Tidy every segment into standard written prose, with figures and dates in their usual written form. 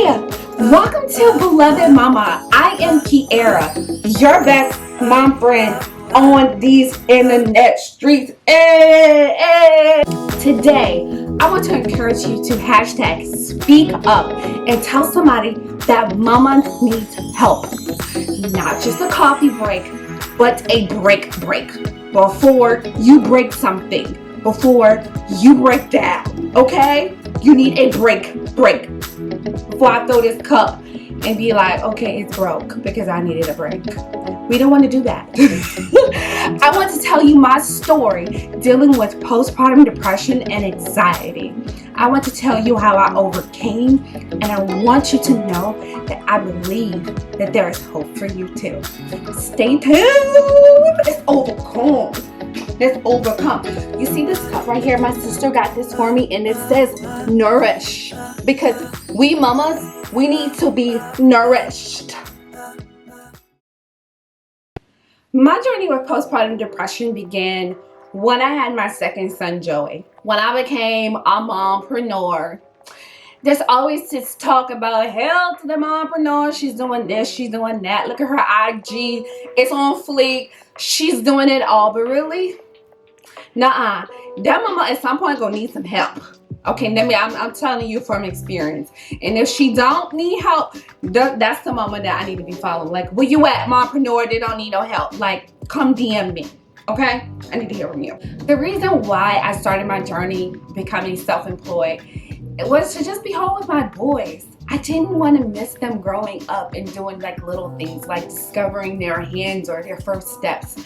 Hi! Welcome to Beloved Mama. I am Kiara, your best mom friend on these internet streets. Today, I want to encourage you to hashtag speak up and tell somebody that mama needs help. Not just a coffee break, but a break before you break something, before you break down, okay? You need a break before I throw this cup and be like, okay, it's broke because I needed a break. We don't want to do that. I want to tell you my story dealing with postpartum depression and anxiety. I want to tell you how I overcame, and I want you to know that I believe that there is hope for you too. Stay tuned. Let's overcome. Let's overcome. You see this cup right here? My sister got this for me, and it says nourish, because we mamas, we need to be nourished. My journey with postpartum depression began when I had my second son, Joey. When I became a mompreneur, there's always this talk about hell to the mompreneur. She's doing this, she's doing that. Look at her IG, it's on fleek. She's doing it all, but really? Nuh-uh. That mama at some point gonna need some help. Okay, I'm telling you from experience. And if she don't need help, that's the mama that I need to be following. Like, where you at, mompreneur? They don't need no help. Like, come DM me. Okay? I need to hear from you. The reason why I started my journey becoming self-employed, it was to just be home with my boys. I didn't want to miss them growing up and doing like little things like discovering their hands or their first steps.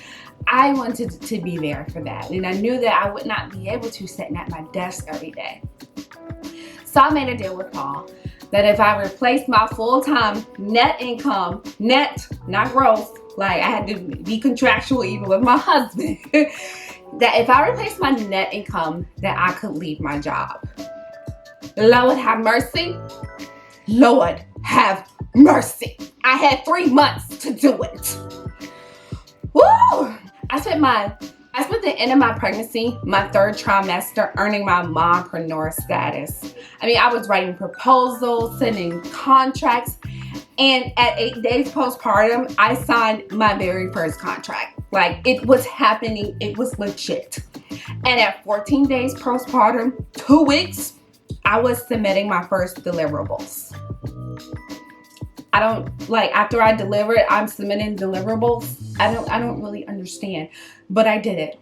I wanted to be there for that, and I knew that I would not be able to sitting at my desk every day. So I made a deal with Paul that if I replaced my full-time net income, net, not gross, like I had to be contractual even with my husband, that if I replaced my net income, that I could leave my job. Lord have mercy. Lord have mercy. I had 3 months to do it. Woo! I spent the end of my pregnancy, my 3rd trimester, earning my mompreneur status. I mean, I was writing proposals, sending contracts, and at 8 days postpartum, I signed my very first contract. Like, it was happening, it was legit. And at 14 days postpartum, 2 weeks, I was submitting my first deliverables. After I deliver it, I'm submitting deliverables. I don't really understand, but I did it.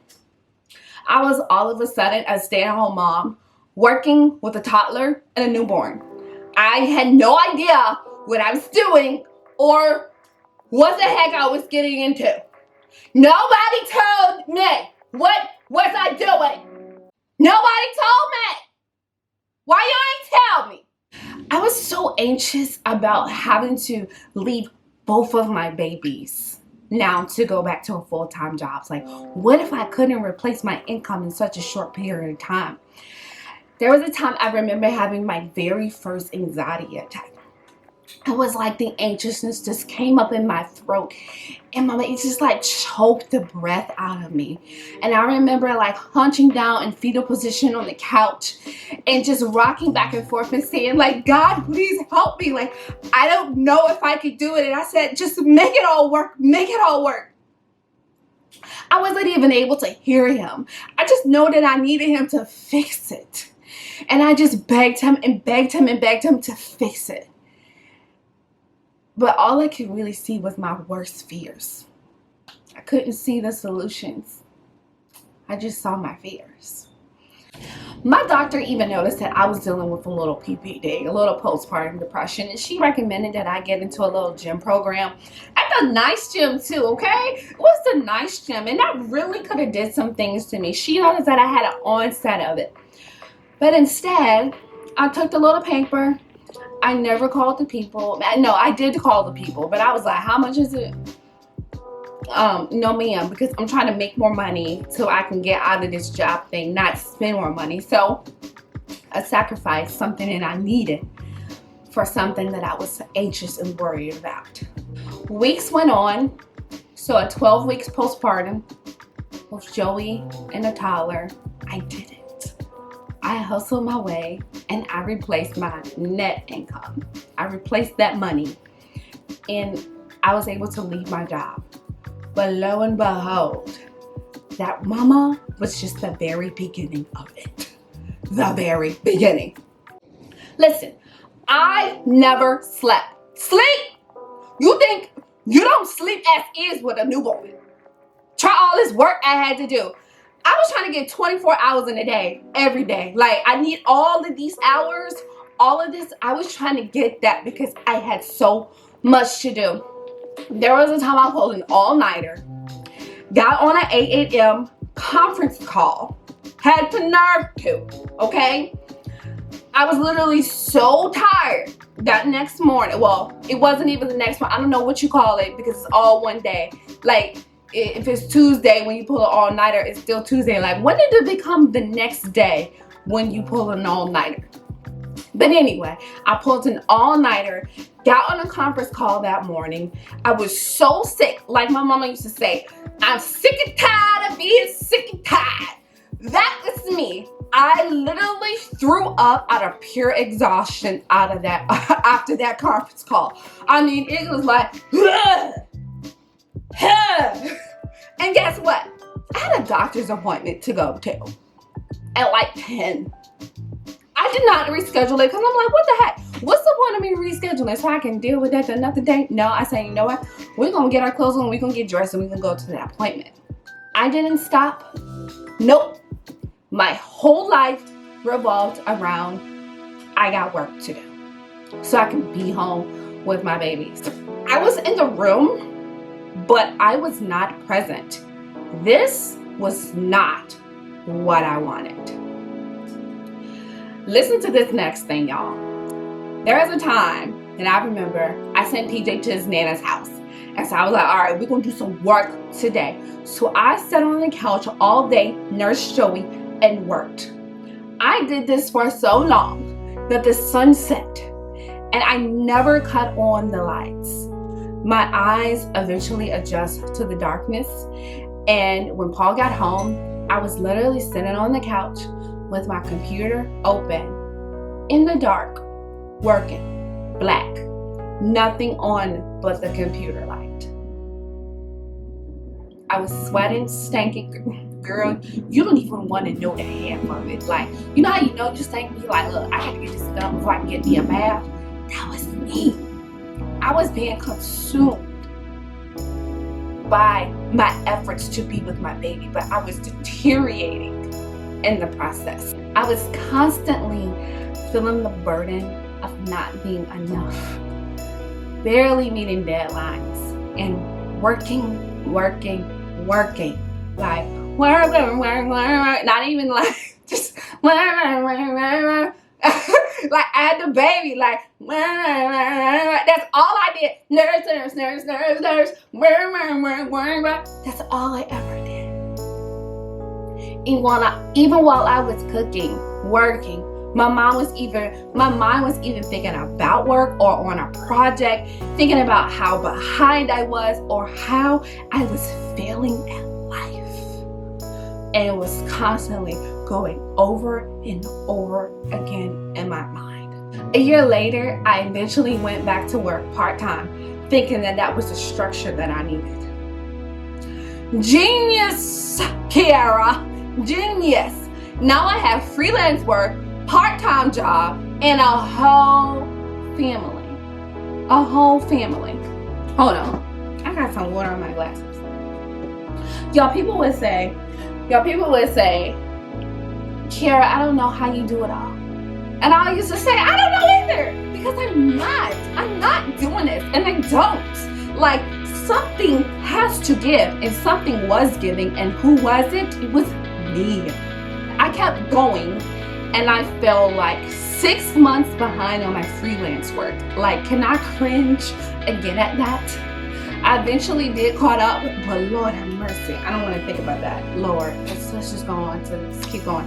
I was all of a sudden a stay-at-home mom working with a toddler and a newborn. I had no idea what I was doing or what the heck I was getting into. Nobody told me what was I doing. Nobody told me. Why you ain't tell me? I was so anxious about having to leave both of my babies now to go back to a full-time job. Like, what if I couldn't replace my income in such a short period of time? There was a time I remember having my very first anxiety attack. It was like the anxiousness just came up in my throat, and it just like choked the breath out of me. And I remember like hunching down in fetal position on the couch and just rocking back and forth and saying like, God, please help me. Like, I don't know if I could do it. And I said, just make it all work. Make it all work. I wasn't even able to hear him. I just know that I needed him to fix it. And I just begged him and begged him and begged him to fix it. But all I could really see was my worst fears. I couldn't see the solutions. I just saw my fears. My doctor even noticed that I was dealing with a little PPD, a little postpartum depression, and she recommended that I get into a little gym program at the nice gym too, okay? It was the nice gym, and that really could have did some things to me. She noticed that I had an onset of it. But instead, I took the little paper. I never called the people. No, I did call the people, but I was like, how much is it? No ma'am, because I'm trying to make more money so I can get out of this job thing, not spend more money. So I sacrificed something that I needed for something that I was anxious and worried about. Weeks went on. So at 12 weeks postpartum with Joey and a toddler, I did it. I hustled my way and I replaced my net income. I replaced that money and I was able to leave my job. But lo and behold, that mama was just the very beginning of it. The very beginning. Listen, I never slept. Sleep? You think you don't sleep as is with a newborn? Try all this work I had to do. I was trying to get 24 hours in a day, every day. Like, I need all of these hours, all of this. I was trying to get that because I had so much to do. There was a time I pulled an all-nighter, got on an 8 a.m. conference call, had the nerve to, okay? I was literally so tired that next morning. Well, it wasn't even the next one. I don't know what you call it because it's all one day. Like, if it's Tuesday when you pull an all-nighter, it's still Tuesday. Like, when did it become the next day when you pull an all-nighter? But anyway, I pulled an all-nighter, got on a conference call that morning. I was so sick. Like my mama used to say, I'm sick and tired of being sick and tired. That was me. I literally threw up out of pure exhaustion out of that after that conference call. I mean, it was like, and guess what? I had a doctor's appointment to go to at like 10. I did not reschedule it because I'm like, what the heck? What's the point of me rescheduling so I can deal with that another day? No, I say, you know what? We're going to get our clothes on, we're going to get dressed, and we're going to go to that appointment. I didn't stop. Nope. My whole life revolved around I got work to do so I can be home with my babies. I was in the room, but I was not present. This was not what I wanted. Listen to this next thing, y'all. There was a time, and I remember, I sent PJ to his Nana's house. And so I was like, all right, we're going to do some work today. So I sat on the couch all day, nursed Joey, and worked. I did this for so long that the sun set, and I never cut on the lights. My eyes eventually adjust to the darkness. And when Paul got home, I was literally sitting on the couch with my computer open in the dark, working, black, nothing on but the computer light. I was sweating, stinking. Girl, you don't even want to know the half of it. Like, you know how you know you stink? You like, look, I got to get this done before I can get me a bath. That was me. I was being consumed by my efforts to be with my baby, but I was deteriorating in the process. I was constantly feeling the burden of not being enough, barely meeting deadlines, and working. Like, not even like, just, like, I had the baby, like, that's all I did. Nurse. That's all I ever did. Even while I was cooking, working, my mind was either thinking about work or on a project, thinking about how behind I was or how I was failing at life. And it was constantly going over and over again in my mind. A year later, I eventually went back to work part-time, thinking that was the structure that I needed. Genius, Kiara, genius. Now I have freelance work, part-time job, and a whole family. A whole family. Hold on. I got some water on my glasses. Y'all, people would say, Kiara, I don't know how you do it all. And I used to say, I don't know either, because I'm not doing this, and I don't. Like, something has to give, and something was giving, and who was it? It was me. I kept going, and I fell like 6 months behind on my freelance work. Like, can I cringe again at that? I eventually did caught up, but Lord have mercy. I don't want to think about that. Lord, let's just go on. Let's keep going.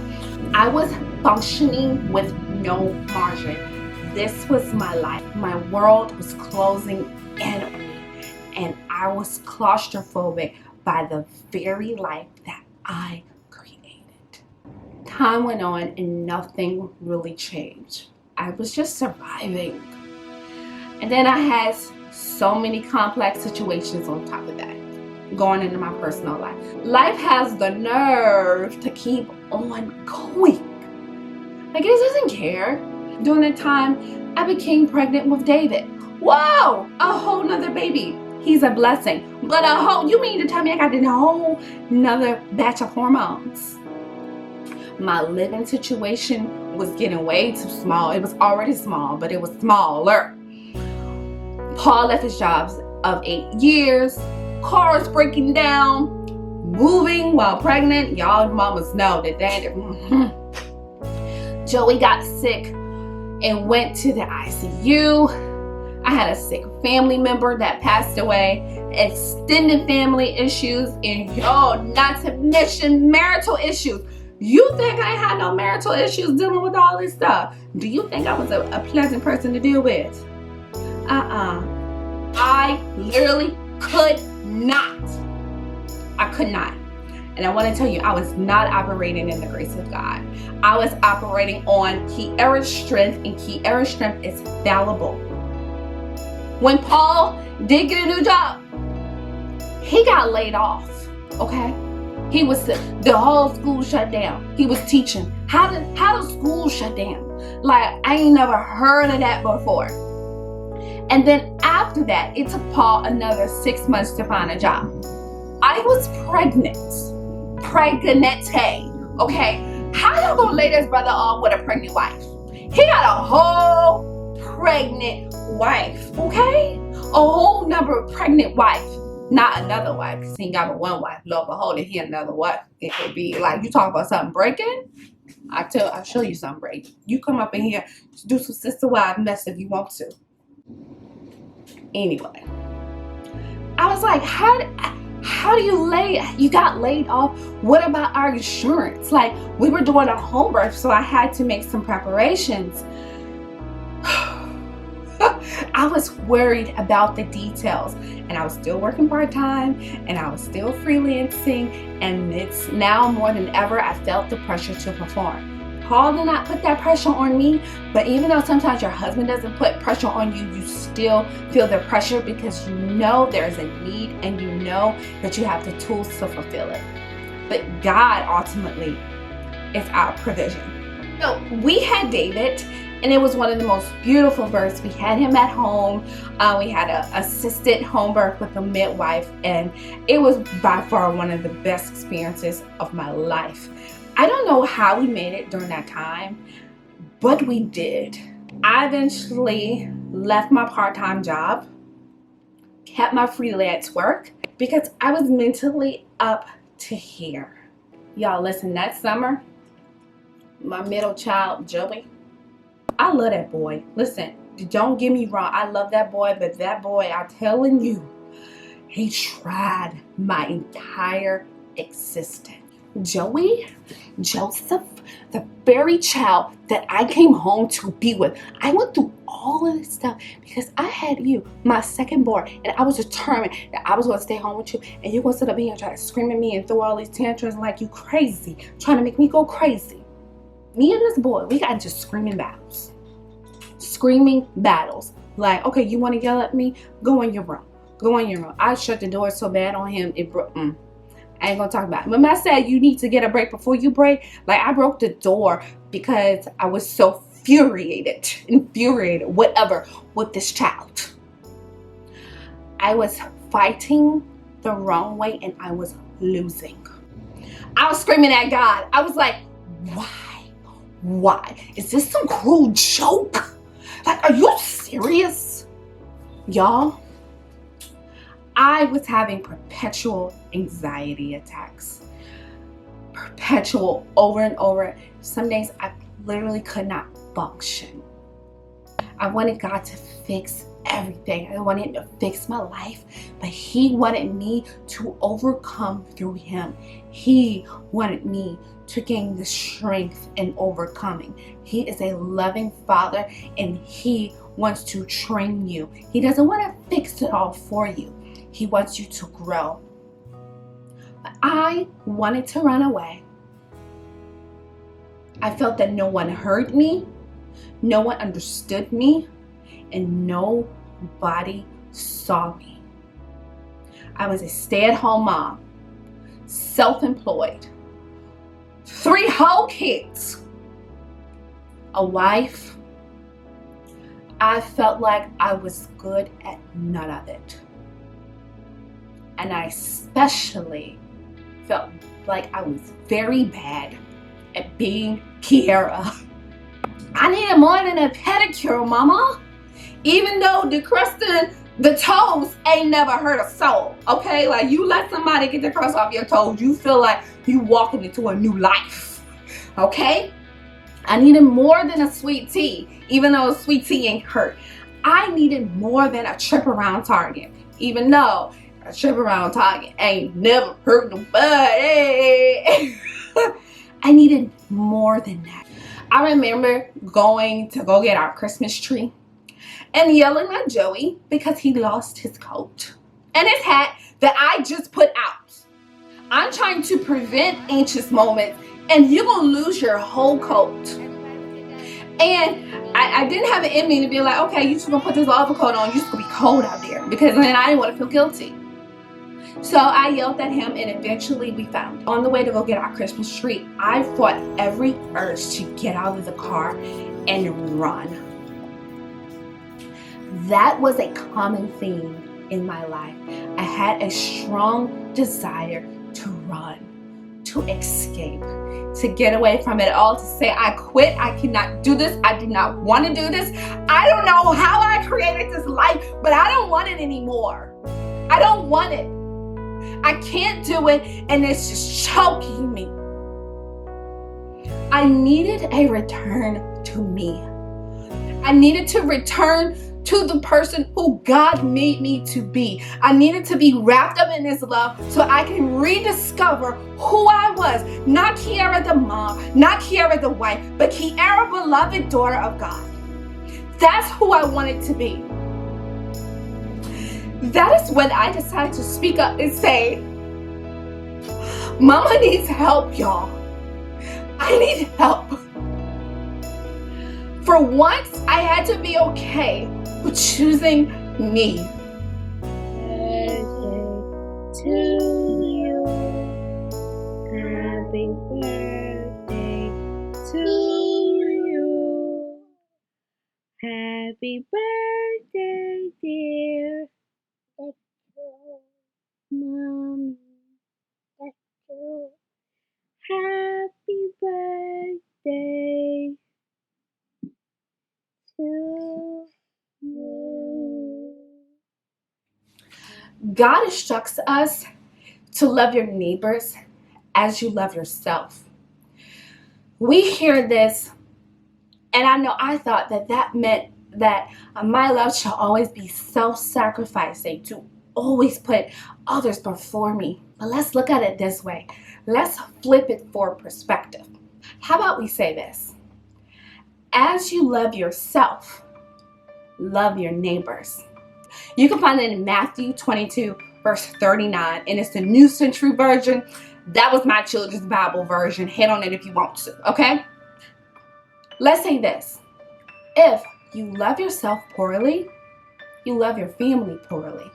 I was functioning with no margin. This was my life. My world was closing in on me, and I was claustrophobic by the very life that I created. Time went on and nothing really changed. I was just surviving. And then I had so many complex situations on top of that going into my personal life. Life has the nerve to keep on going. Like, it doesn't care. During that time, I became pregnant with David. Whoa! A whole nother baby. He's a blessing. But you mean to tell me I got a whole nother batch of hormones? My living situation was getting way too small. It was already small, but it was smaller. Paul left his jobs of 8 years. Cars breaking down. Moving while pregnant. Y'all mamas know that Joey got sick and went to the ICU. I had a sick family member that passed away. Extended family issues. And not to mention marital issues. You think I had no marital issues dealing with all this stuff? Do you think I was a pleasant person to deal with? I literally could not. I could not. And I want to tell you, I was not operating in the grace of God. I was operating on Kiara's strength, and Kiara's strength is fallible. When Paul did get a new job, he got laid off, okay? He was the whole school shut down. He was teaching. How does school shut down? Like, I ain't never heard of that before. And then after that, it took Paul another 6 months to find a job. I was pregnant. Pregnante. Okay? How y'all gonna lay this brother off with a pregnant wife? He got a whole pregnant wife. Okay? A whole number of pregnant wife. Not another wife, because he ain't got but one wife. Lord behold, he another wife. It would be like, you talk about something breaking? I'll show you something breaking. You come up in here, do some sister wife mess if you want to. Anyway, I was like, how do you got laid off? What about our insurance? Like, we were doing a home birth, so I had to make some preparations. I was worried about the details, and I was still working part-time, and I was still freelancing, and it's now more than ever I felt the pressure to perform. Paul did not put that pressure on me, but even though sometimes your husband doesn't put pressure on you, you still feel the pressure because you know there's a need and you know that you have the tools to fulfill it. But God ultimately is our provision. So we had David, and it was one of the most beautiful births. We had him at home. We had an assisted home birth with a midwife, and it was by far one of the best experiences of my life. I don't know how we made it during that time, but we did. I eventually left my part-time job, kept my freelance work, because I was mentally up to here. Y'all, listen, that summer, my middle child, Joey, I love that boy. Listen, don't get me wrong. I love that boy, but that boy, I'm telling you, he tried my entire existence. Joey, Joseph, the very child that I came home to be with. I went through all of this stuff because I had you, my second born, and I was determined that I was going to stay home with you, and you're going to sit up here and try to scream at me and throw all these tantrums like you crazy, trying to make me go crazy. Me and this boy, we got into screaming battles. Screaming battles. Like, okay, you want to yell at me? Go in your room. Go in your room. I shut the door so bad on him, it broke. I ain't gonna talk about it. When I said you need to get a break before you break, like, I broke the door because I was so infuriated, whatever, with this child. I was fighting the wrong way and I was losing. I was screaming at God. I was like, why? Why? Is this some cruel joke? Like, are you serious? Y'all, I was having perpetual anxiety attacks. Perpetual, over and over. Some days I literally could not function. I wanted God to fix everything. I wanted him to fix my life, but he wanted me to overcome through him. He wanted me to gain the strength in overcoming. He is a loving father, and he wants to train you. He doesn't want to fix it all for you. He wants you to grow. But I wanted to run away. I felt that no one heard me, no one understood me, and nobody saw me. I was a stay-at-home mom, self-employed, 3 whole kids, a wife. I felt like I was good at none of it. And I especially felt like I was very bad at being Kiara. I needed more than a pedicure, mama. Even though decrusting the toes ain't never hurt a soul, okay? Like, you let somebody get the crust off your toes, you feel like you walking into a new life, okay? I needed more than a sweet tea, even though a sweet tea ain't hurt. I needed more than a trip around Target, even though a trip around Target ain't never hurt nobody. I needed more than that. I remember going to go get our Christmas tree and yelling at Joey because he lost his coat and his hat that I just put out. I'm trying to prevent anxious moments, and you're gonna lose your whole coat. And I didn't have it in me to be like, okay, you just gonna put this overcoat on, you just gonna be cold out there, because then I didn't want to feel guilty. So I yelled at him, and eventually we found. On the way to go get our Christmas tree, I fought every urge to get out of the car and run. That was a common theme in my life. I had a strong desire to run, to escape, to get away from it all, to say, I quit, I cannot do this, I do not want to do this. I don't know how I created this life, but I don't want it anymore. I don't want it. I can't do it, and it's just choking me. I needed a return to me. I needed to return to the person who God made me to be. I needed to be wrapped up in His love so I can rediscover who I was. Not Kiara the mom, not Kiara the wife, but Kiara, beloved daughter of God. That's who I wanted to be. That is when I decided to speak up and say, Mama needs help, y'all. I need help. For once, I had to be okay with choosing me. Birthday to you. Happy birthday to you. Happy birthday, dear. Mommy. Happy birthday to you. God instructs us to love your neighbors as you love yourself. We hear this, and I know I thought that meant that my love shall always be self-sacrificing, to always put others before me. But let's look at it this way. Let's flip it for perspective. How about we say this? As you love yourself, love your neighbors. You can find it in Matthew 22, verse 39, and it's the New Century Version. That was my children's Bible version. Hit on it if you want to, okay? Let's say this. If you love yourself poorly, you love your family poorly.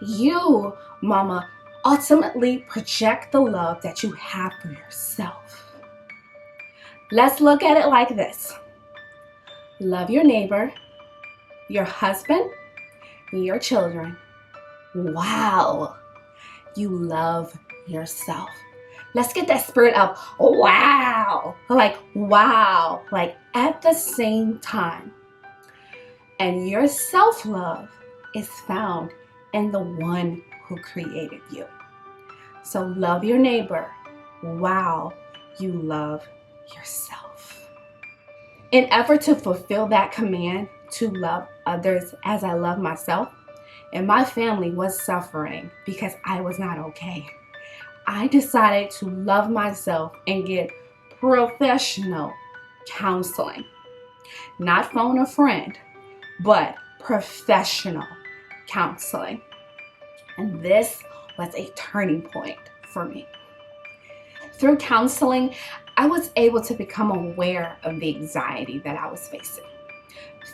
You, mama, ultimately project the love that you have for yourself. Let's look at it like this. Love your neighbor, your husband, your children. Wow, you love yourself. Let's get that spirit of wow, like at the same time. And your self-love is found in the one who created you. So love your neighbor while you love yourself. In effort to fulfill that command to love others as I love myself, and my family was suffering because I was not okay, I decided to love myself and get professional counseling. Not phone a friend, but professional counseling. And this was a turning point for me. Through counseling, I was able to become aware of the anxiety that I was facing.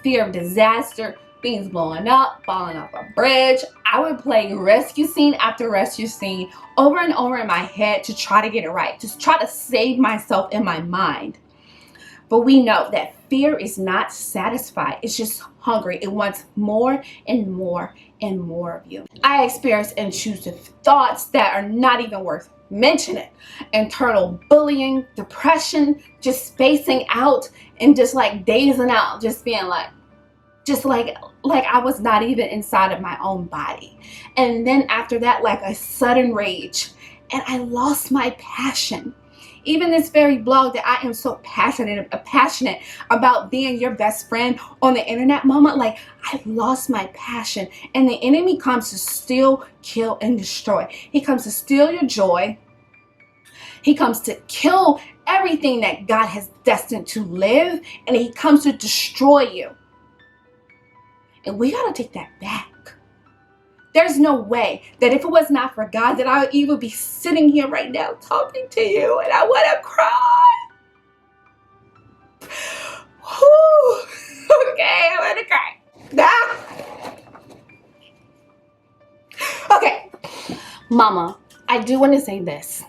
Fear of disaster, things blowing up, falling off a bridge. I would play rescue scene after rescue scene over and over in my head to try to get it right, to try to save myself in my mind. But we know that fear is not satisfied. It's just hungry. It wants more and more and more of you. I experienced intrusive thoughts that are not even worth mentioning. Internal bullying, depression, just spacing out and just like dazing out, just being like, like I was not even inside of my own body. And then after that, like a sudden rage, and I lost my passion. Even this very blog that I am so passionate about being your best friend on the internet, mama, like I lost my passion. And the enemy comes to steal, kill, and destroy. He comes to steal your joy. He comes to kill everything that God has destined to live. And he comes to destroy you. And we gotta take that back. There's no way that if it was not for God that I would even be sitting here right now talking to you and I would have cried. Whew. Okay, I'm gonna cry. Okay, mama, I do want to say this.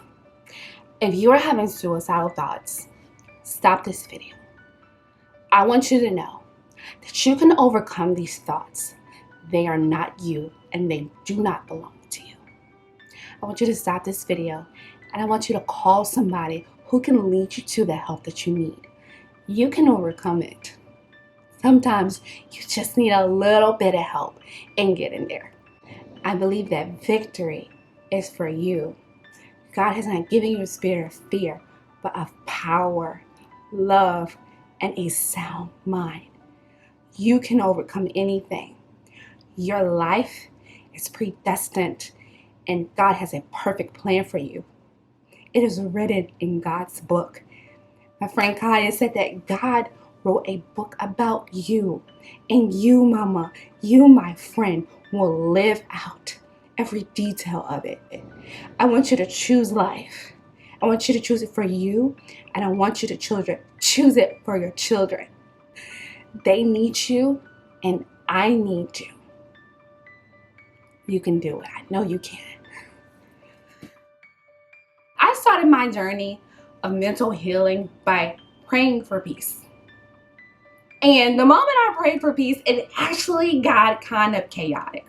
If you are having suicidal thoughts, stop this video. I want you to know that you can overcome these thoughts. They are not you and they do not belong to you. I want you to stop this video and I want you to call somebody who can lead you to the help that you need. You can overcome it. Sometimes you just need a little bit of help in getting there. I believe that victory is for you. God has not given you a spirit of fear, but of power, love, and a sound mind. You can overcome anything. Your life is predestined and God has a perfect plan for you. It is written in God's book. My friend Kaya said that God wrote a book about you. And you, mama, you, my friend, will live out every detail of it. I want you to choose life. I want you to choose it for you. And I want you to choose it for your children. They need you and I need you. You can do it. I know you can. I started my journey of mental healing by praying for peace. And the moment I prayed for peace, it actually got kind of chaotic.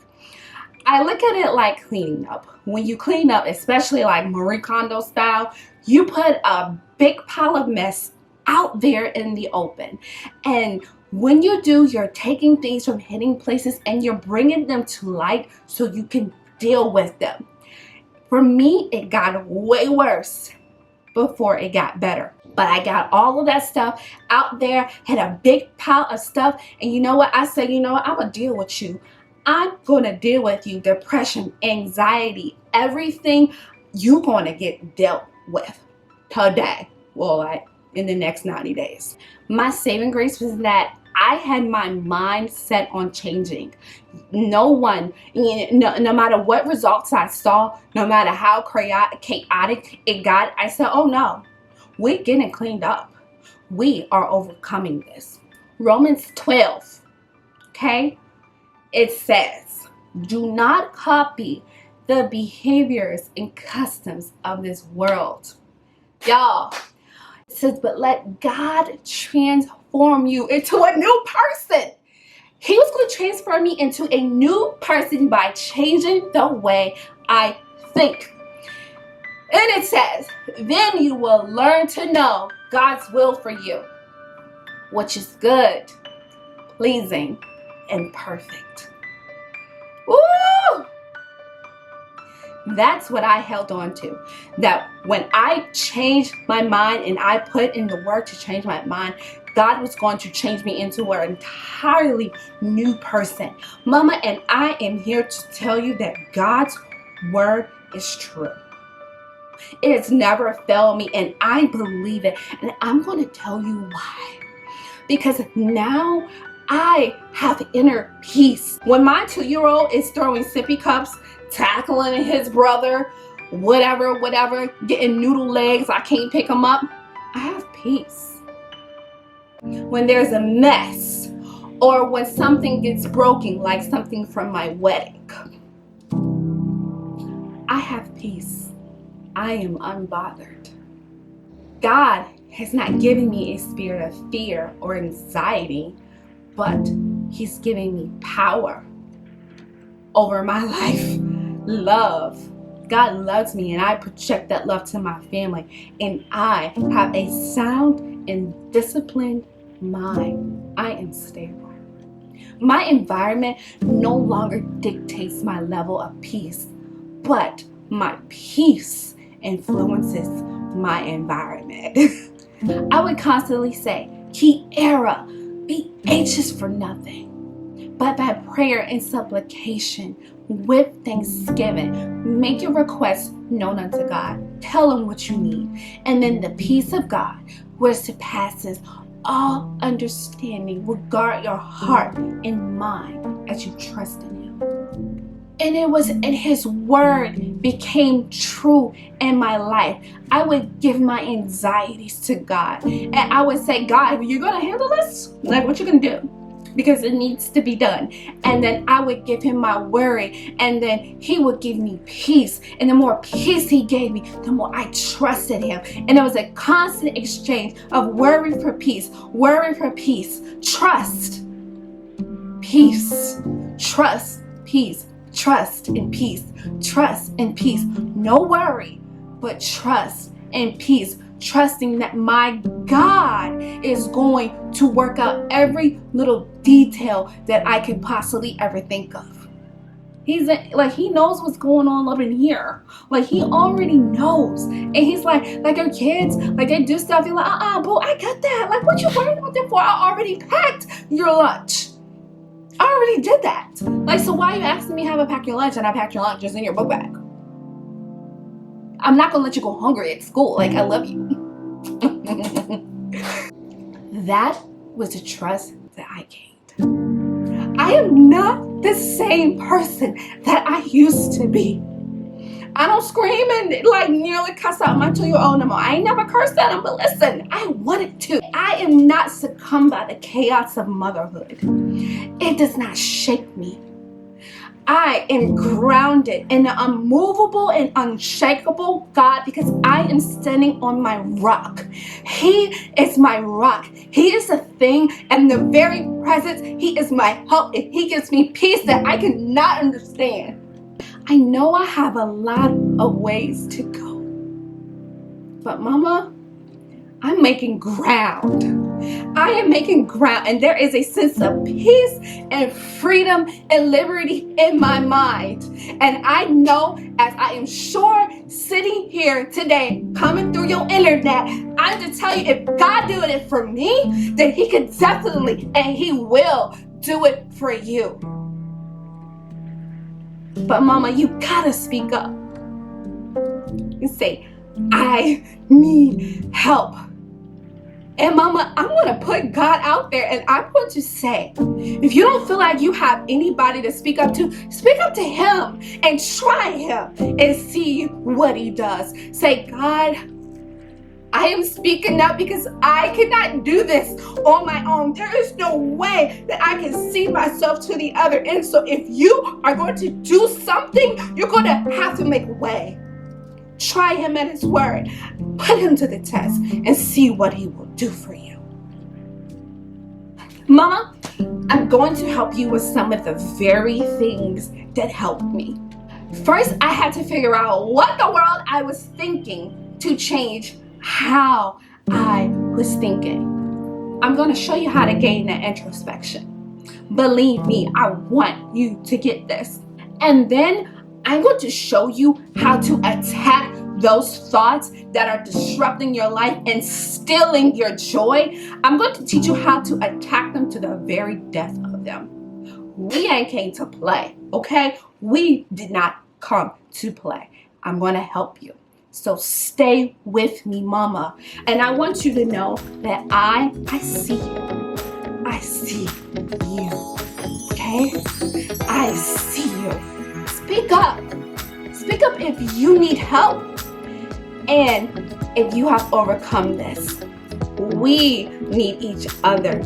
I look at it like cleaning up. When you clean up, especially like Marie Kondo style, you put a big pile of mess out there in the open. And when you do, you're taking things from hidden places and you're bringing them to light so you can deal with them. For me, it got way worse before it got better. But I got all of that stuff out there, had a big pile of stuff. And you know what? I said, you know what? I'm going to deal with you. I'm going to deal with you. Depression, anxiety, everything you're going to get dealt with today. Well, like in the next 90 days. My saving grace was that I had my mind set on changing. No matter what results I saw, no matter how chaotic it got, I said, oh no, we're getting cleaned up. We are overcoming this. Romans 12, okay? It says, do not copy the behaviors and customs of this world. Y'all, it says, but let God transform you into a new person. He was going to transform me into a new person by changing the way I think. And it says, then you will learn to know God's will for you, which is good, pleasing, and perfect. Woo! That's what I held on to. That when I changed my mind and I put in the work to change my mind, God was going to change me into an entirely new person. Mama, and I am here to tell you that God's word is true. It has never failed me, and I believe it. And I'm going to tell you why. Because now I have inner peace. When my 2-year-old is throwing sippy cups, tackling his brother, whatever, getting noodle legs, I can't pick him up, I have peace. When there's a mess, or when something gets broken, like something from my wedding, I have peace. I am unbothered. God has not given me a spirit of fear or anxiety, but He's giving me power over my life. Love. God loves me, and I project that love to my family, and I have a sound and disciplined mind. I am stable. My environment no longer dictates my level of peace, but my peace influences my environment. I would constantly say, Kiara, be anxious for nothing, but by prayer and supplication with thanksgiving, make your requests known unto God. Tell Him what you need. And then the peace of God, which surpasses all understanding, will guard your heart and mind as you trust in Him. And it was in His word became true in my life. I would give my anxieties to God. And I would say, God, you're going to handle this? Like, what you going to do? Because it needs to be done. And then I would give Him my worry. And then He would give me peace. And the more peace He gave me, the more I trusted Him. And it was a constant exchange of worry for peace, trust, peace, trust, peace. Trust and peace, trust and peace. No worry, but trust and peace. Trusting that my God is going to work out every little detail that I could possibly ever think of. He knows what's going on up in here. Like, He already knows. And He's like your kids, like they do stuff. You're like, boo, I got that. Like, what you worried about that for? I already packed your lunch. I already did that. Like, so why are you asking me how to pack your lunch and I packed your lunch just in your book bag? I'm not gonna let you go hungry at school. Like, I love you. That was the trust that I gained. I am not the same person that I used to be. I don't scream and like nearly cuss out my 2-year-old no more. I ain't never cursed at him, but listen, I wanted to. I am not succumbed by the chaos of motherhood. It does not shake me. I am grounded in the unmovable and unshakable God because I am standing on my rock. He is my rock. He is the thing and the very presence. He is my help, and He gives me peace that I cannot understand. I know I have a lot of ways to go, but Mama, I'm making ground. I am making ground, and there is a sense of peace and freedom and liberty in my mind. And I know, as I am sure sitting here today, coming through your internet, I'm to tell you, if God did it for me, then He could definitely, and He will do it for you. But Mama, you gotta speak up and say, I need help. And Mama, I'm going to put God out there, and I'm going to say, if you don't feel like you have anybody to speak up to Him and try Him and see what He does. Say, God, I am speaking up because I cannot do this on my own. There is no way that I can see myself to the other end. So if you are going to do something, you're going to have to make way. Try Him at His word. Put Him to the test and see what He will do for you. Mama, I'm going to help you with some of the very things that helped me. First, I had to figure out what the world I was thinking to change how I was thinking. I'm going to show you how to gain that introspection. Believe me, I want you to get this. And then I'm going to show you how to attack those thoughts that are disrupting your life and stealing your joy. I'm going to teach you how to attack them to the very depth of them. We ain't came to play, okay? We did not come to play. I'm going to help you. So stay with me, Mama. And I want you to know that I see you. I see you, okay? I see you. Speak up. Speak up if you need help. And if you have overcome this. We need each other.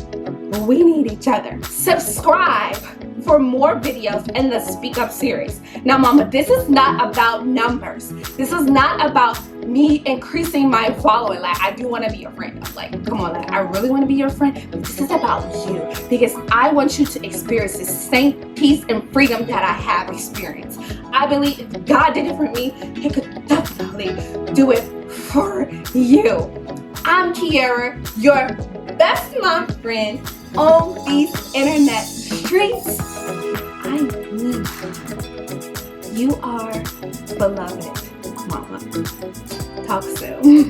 We need each other. Subscribe for more videos in the Speak Up series. Now, Mama, this is not about numbers. This is not about me increasing my following. Like, I do want to be your friend. Like, come on, like, I really want to be your friend. But this is about you, because I want you to experience the same peace and freedom that I have experienced. I believe if God did it for me, He could definitely do it for you. I'm Kiara, your best mom friend on these internet streets. I need you. You are beloved, Mama. Talk soon.